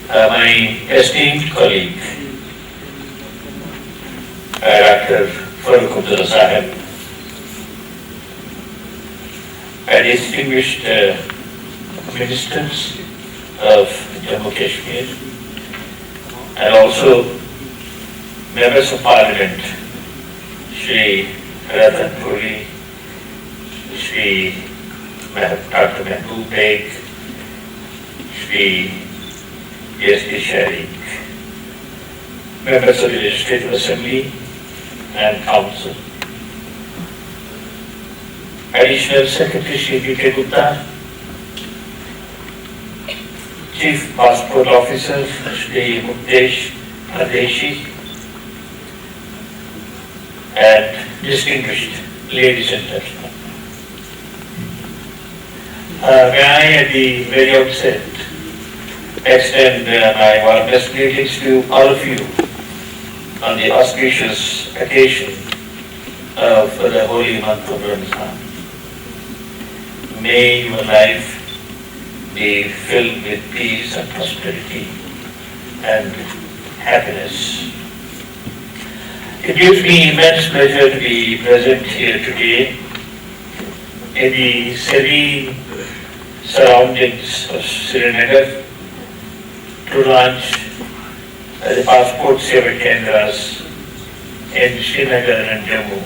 my esteemed colleague, Dr. Farooq Abdullah, distinguished ministers of Jammu Kashmir, and also members of Parliament, Shri Shri Dr. Nabi, Shri S.K., members of the Legislative Assembly and Council, Additional Secretary Shri Gupta, Chief Passport Officer Shri Adeshi, and distinguished ladies and gentlemen. May I at the very outset extend my warmest greetings to all of you on the auspicious occasion of the holy month of Ramadan. May your life be filled with peace and prosperity and happiness. It gives me immense pleasure to be present here today in the serene surroundings of Srinagar to launch the Passport Seva Kendras in Srinagar and Jammu,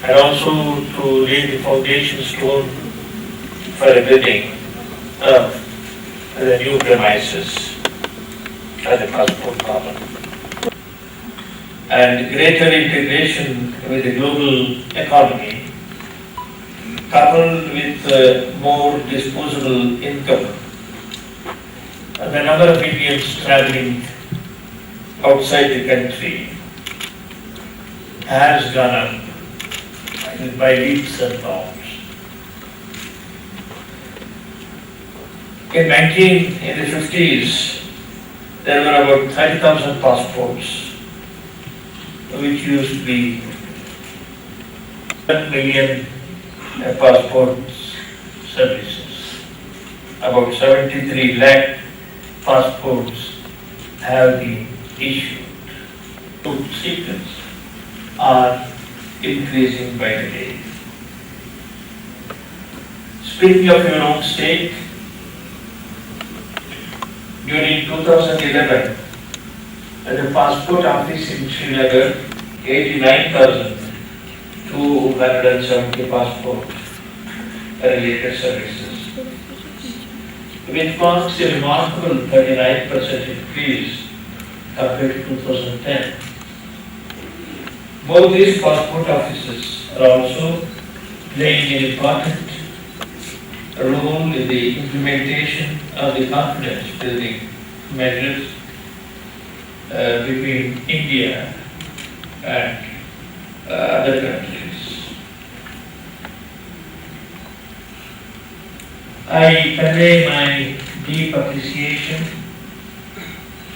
and also to lay the foundation stone for the building of the new premises of the Passport Bhavan and greater integration with the global economy, coupled with more disposable income. The number of Indians traveling outside the country has gone up by leaps and bounds. In the 50s, there were about 30,000 passports, which used to be 1 million passport services. About 73 lakh passports have been issued. Sequence are increasing by the day. Speaking of your own state, during 2011, at the passport office in Srinagar, 89,270 passport related services, which marks a remarkable 39% increase compared to 2010. Both these passport offices are also playing an important role in the implementation of the confidence building measures between India and other countries. I convey my deep appreciation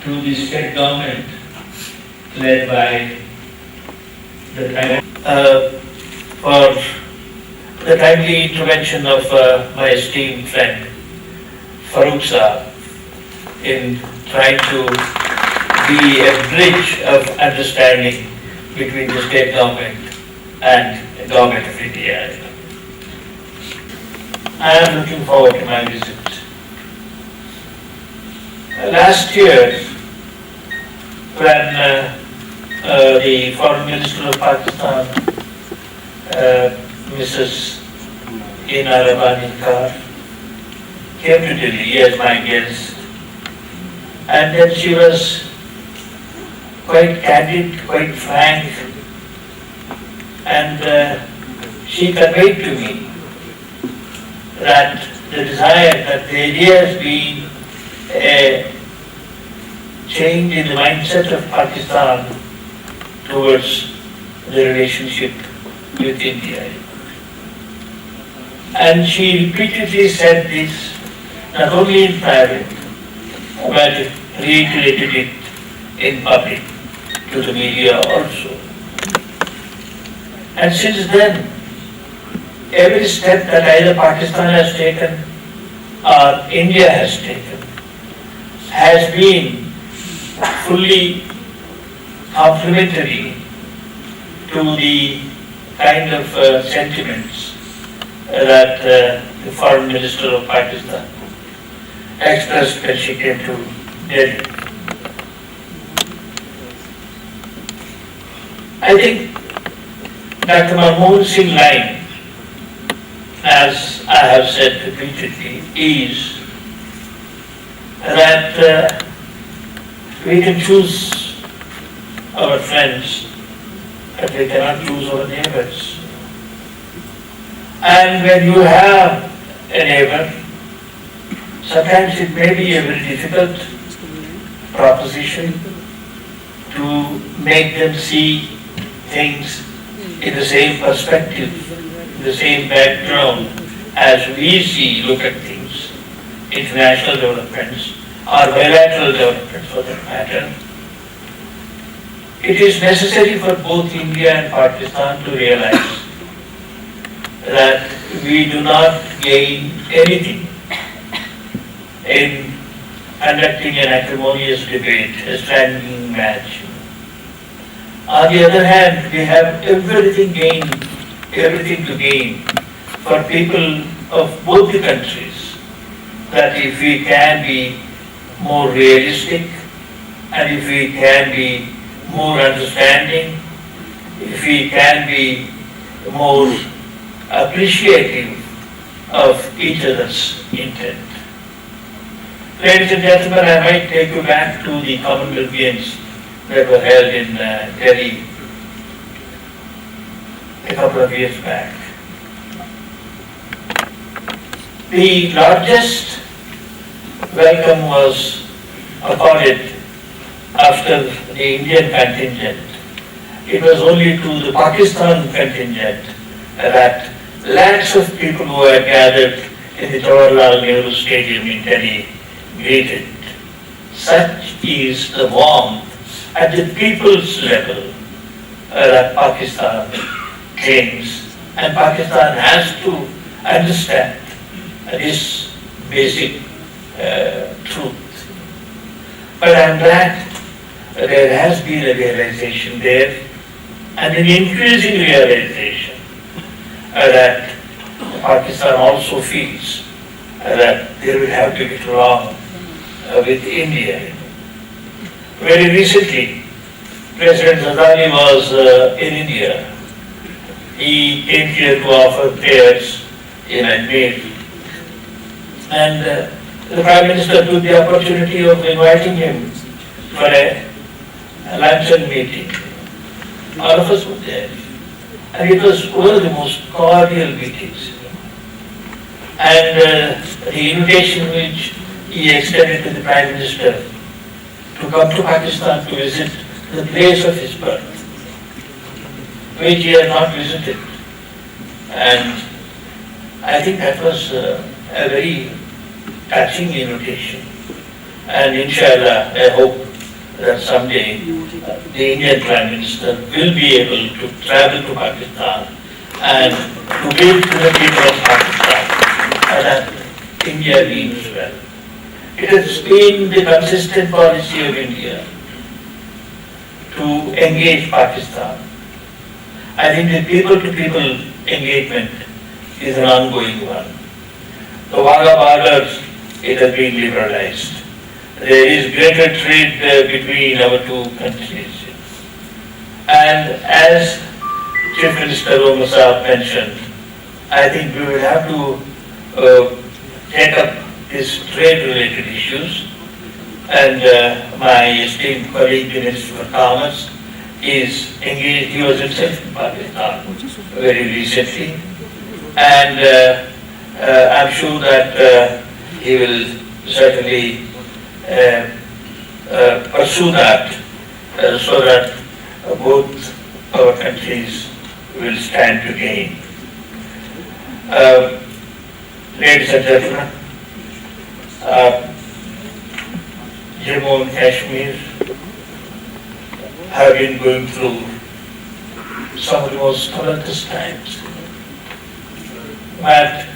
to the state government led by the for the timely intervention of my esteemed friend Farooq in trying to be a bridge of understanding between the state government and the government of India. I am looking forward to my visit. Last year, when the Foreign Minister of Pakistan, Mrs. Kar, came to Delhi as my guest, and then she was quite candid, quite frank, and she conveyed to me that the desire, that the idea has been a change in the mindset of Pakistan towards the relationship with India. And she repeatedly said this, not only in private, but reiterated it in public to the media also. And since then, every step that either Pakistan has taken or India has taken has been fully complementary to the kind of sentiments that the Foreign Minister of Pakistan expressed when she came to Delhi. I think Dr. Manmohan Singh line, as I have said repeatedly, is that we can choose our friends, but we cannot choose our neighbors. And when you have a neighbor, sometimes it may be a very difficult proposition to make them see things in the same perspective, in the same background as we look at things, international developments or bilateral developments for that matter. It is necessary for both India and Pakistan to realize that we do not gain anything in conducting an acrimonious debate, a standing match. On the other hand, we have everything to gain for people of both the countries, that if we can be more realistic and if we can be more understanding, if we can be more appreciative of each other's intent. Ladies and gentlemen, I might take you back to the Commonwealth Games that were held in Delhi a couple of years back. The largest welcome was accorded after the Indian contingent. It was only to the Pakistan contingent that lakhs of people who had gathered in the Jawaharlal Nehru Stadium in Delhi greeted. Such is the warmth at the people's level that Pakistan claims, and Pakistan has to understand this basic truth. But I am glad there has been a realization there, and an increasing realization that Pakistan also feels that they will have to get along with India. Very recently, President Azad was in India. He came here to offer prayers in Ajmer, and the Prime Minister took the opportunity of inviting him for a luncheon meeting. All of us were there, and it was one of the most cordial meetings. And the invitation which he extended to the Prime Minister to come to Pakistan to visit the place of his birth, which he had not visited. And I think that was a very touching invitation. And inshallah, I hope that someday the Indian Prime Minister will be able to travel to Pakistan and to give to the people of Pakistan that India means well. It has been the consistent policy of India to engage Pakistan. I think the people-to-people engagement is an ongoing one. The Wagah borders, it has been liberalized. There is greater trade between our two countries. And as Chief Minister Omar mentioned, I think we will have to take up these trade-related issues. And my esteemed colleague, the Minister for Commerce, is engaged. He was himself in Pakistan very recently. And I'm sure that he will certainly pursue that so that both our countries will stand to gain. Ladies and gentlemen, Jammu and Kashmir have been going through some of the most tumultuous times. But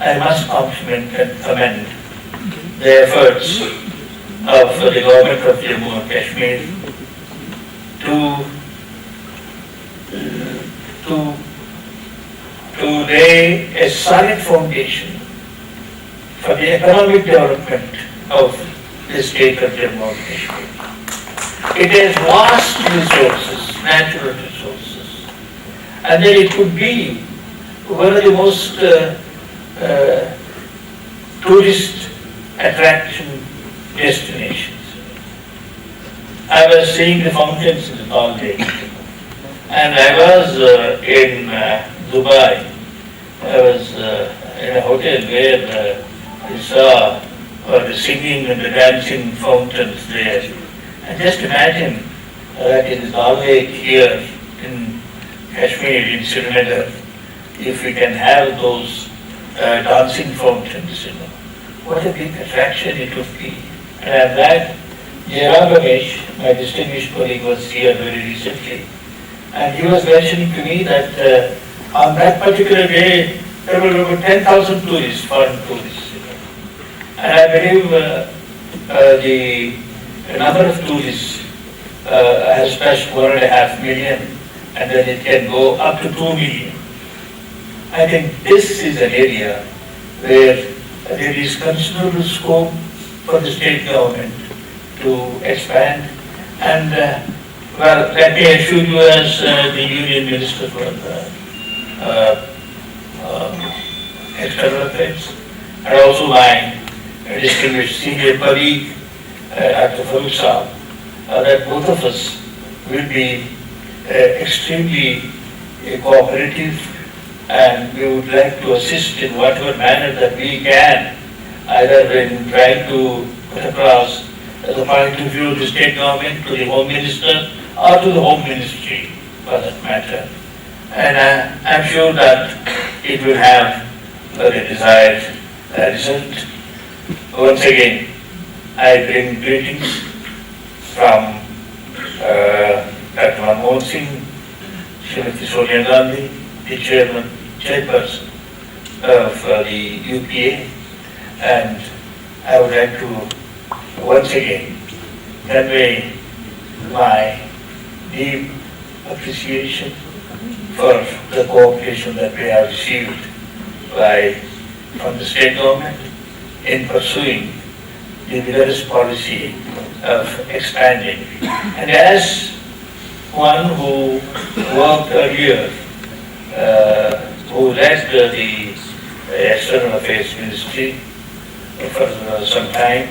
I must compliment and commend the efforts of the government of Jammu and Kashmir to lay a solid foundation for the economic development of the state of Jammu and Kashmir. It has vast resources, natural resources, and then it could be one of the most tourist attraction destinations. I was seeing the fountains in the Dal Lake, and I was in Dubai. I was in a hotel where I saw the singing and the dancing fountains there. And just imagine that in the Dal Lake here in Kashmir, in Srinagar, if we can have those dancing fountains, what a big attraction it would be. And I'm glad Ramesh, my distinguished colleague, was here very recently, and he was mentioning to me that on that particular day there were over 10,000 tourists, foreign tourists. And I believe the number of tourists has touched 1.5 million, and then it can go up to 2 million. I think this is an area where there is considerable scope for the state government to expand. And well, let me assure you as the Union Minister for External Affairs, and also my distinguished senior colleague, Dr. Farooq that both of us will be extremely cooperative, and we would like to assist in whatever manner that we can, either in trying to put across the point of view of the state government to the Home Minister or to the Home Ministry for that matter. And I'm sure that it will have the desired result. Once again, I bring greetings from Dr. Manmohan Singh, Srimati Sonia Gandhi, the chairperson of the UPA, and I would like to once again convey my deep appreciation for the cooperation that we have received from the state government in pursuing the vigorous policy of expanding. And as one who worked earlier, who led the External Affairs Ministry for some time,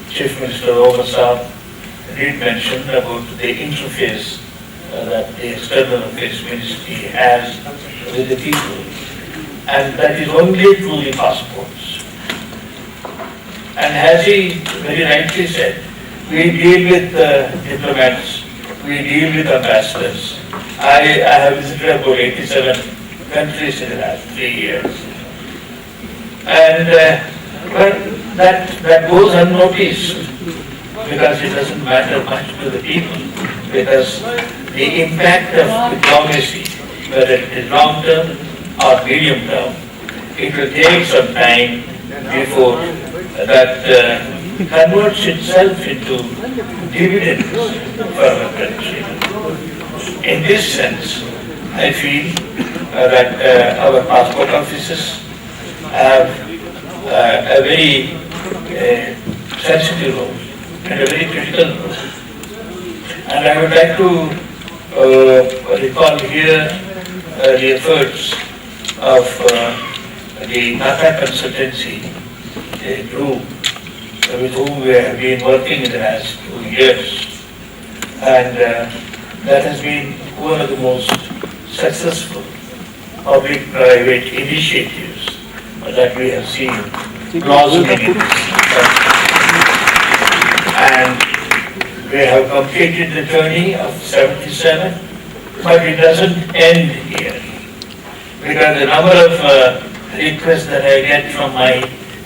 Chief Minister Omar did mention about the interface that the External Affairs Ministry has with the people, and that is only through the passports. And as he very rightly said, we deal with diplomats, we deal with ambassadors. I have visited about 87 countries in the last 3 years. And well, that goes unnoticed, because it doesn't matter much to the people, because the impact of diplomacy, whether it is long term or medium term, it will take some time before that converts itself into dividends for our country. In this sense, I feel that our passport offices have a very sensitive role and a very critical role. And I would like to recall here the efforts of the Tata Consultancy group with whom we have been working in the last 2 years. And that has been one of the most successful public-private initiatives that we have seen blossoming in this country. And we have completed the journey of 77, but it doesn't end here. Because the number of requests that I get from my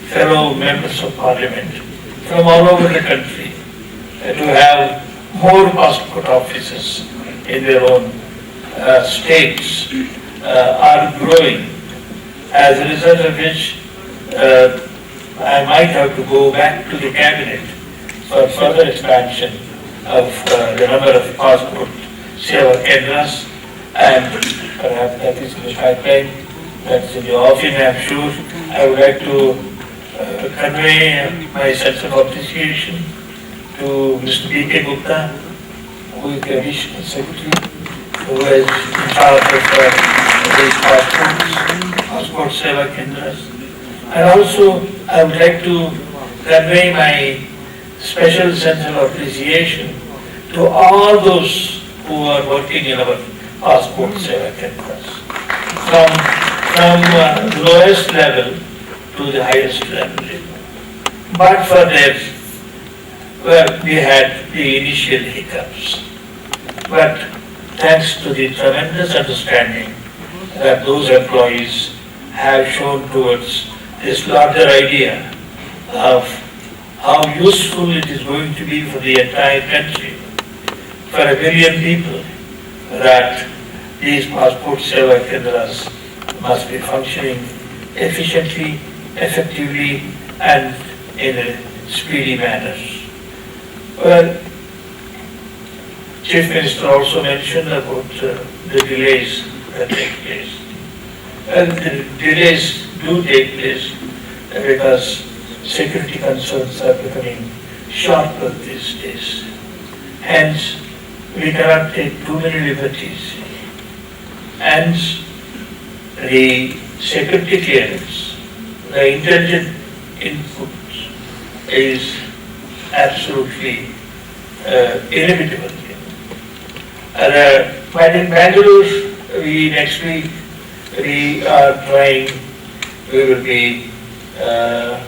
fellow members of parliament from all over the country to have more passport offices in their own states are growing, as a result of which I might have to go back to the cabinet for further expansion of the number of Passport Seva Kendras, and perhaps that is in the pipeline, that's in the offing, I'm sure. I would like to convey my sense of appreciation to Mr. B.K. Gupta, who is the Additional Secretary, who is in charge of these Passport Seva Kendras. And also, I would like to convey my special sense of appreciation to all those who are working in our Passport Seva Kendras, from the lowest level to the highest level. But for that, well, we had the initial hiccups. But thanks to the tremendous understanding that those employees have shown towards this larger idea of how useful it is going to be for the entire country, for 1 billion people, that these Passport Seva Kendras must be functioning efficiently, effectively, and in a speedy manner. Well, Chief Minister also mentioned about the delays that take place. And the delays do take place because security concerns are becoming sharper these days. Hence, we cannot take too many liberties. And the security clearance, the intelligent input is absolutely inevitable. But in Bangalore, next week, we are trying, we will be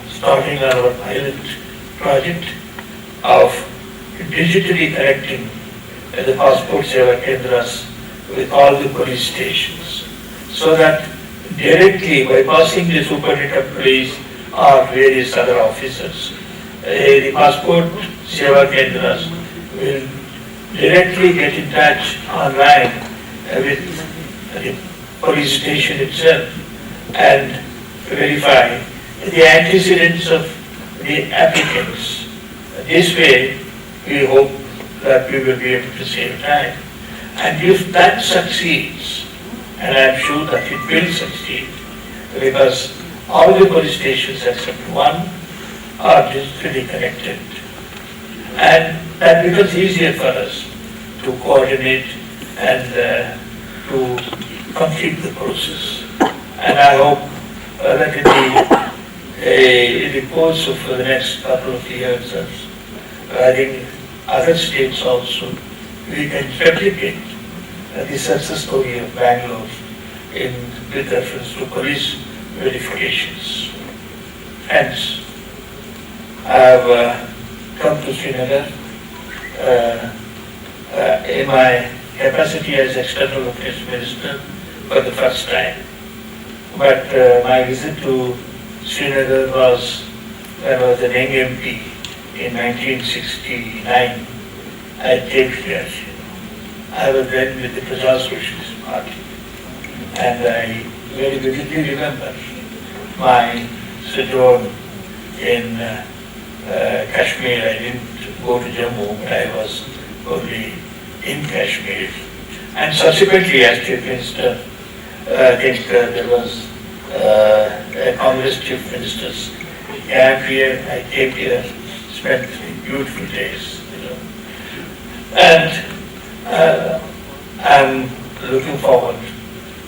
starting our pilot project of digitally connecting the Passport Seva Kendras with all the police stations, so that directly bypassing the superintendent of police or various other officers, the Passport Seva Kendras will directly get in touch online with the police station itself and verify the antecedents of the applicants. This way, we hope that we will be able to save time. And if that succeeds, and I am sure that it will succeed, because all the police stations except one are digitally connected, and that becomes easier for us to coordinate and to complete the process. And I hope that in the course of the next couple of years, I think other states also, we can replicate the success story of Bangalore with reference to police verifications. Hence, I have come to Srinagar in my capacity as External Affairs Minister for the first time. But my visit to Srinagar was when I was an young MP in 1969. I came here. I was then with the Praja Socialist Party. And I very vividly remember my sojourn in Kashmir. I didn't go to Jammu, but I was only in Kashmir. And subsequently, as Chief Minister, I think there was a Congress Chief Minister's camp here. I came here, spent beautiful days, And I'm looking forward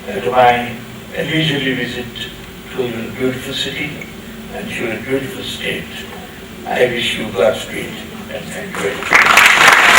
to my leisurely visit to your beautiful city and to your beautiful state. I wish you Godspeed and thank you very much.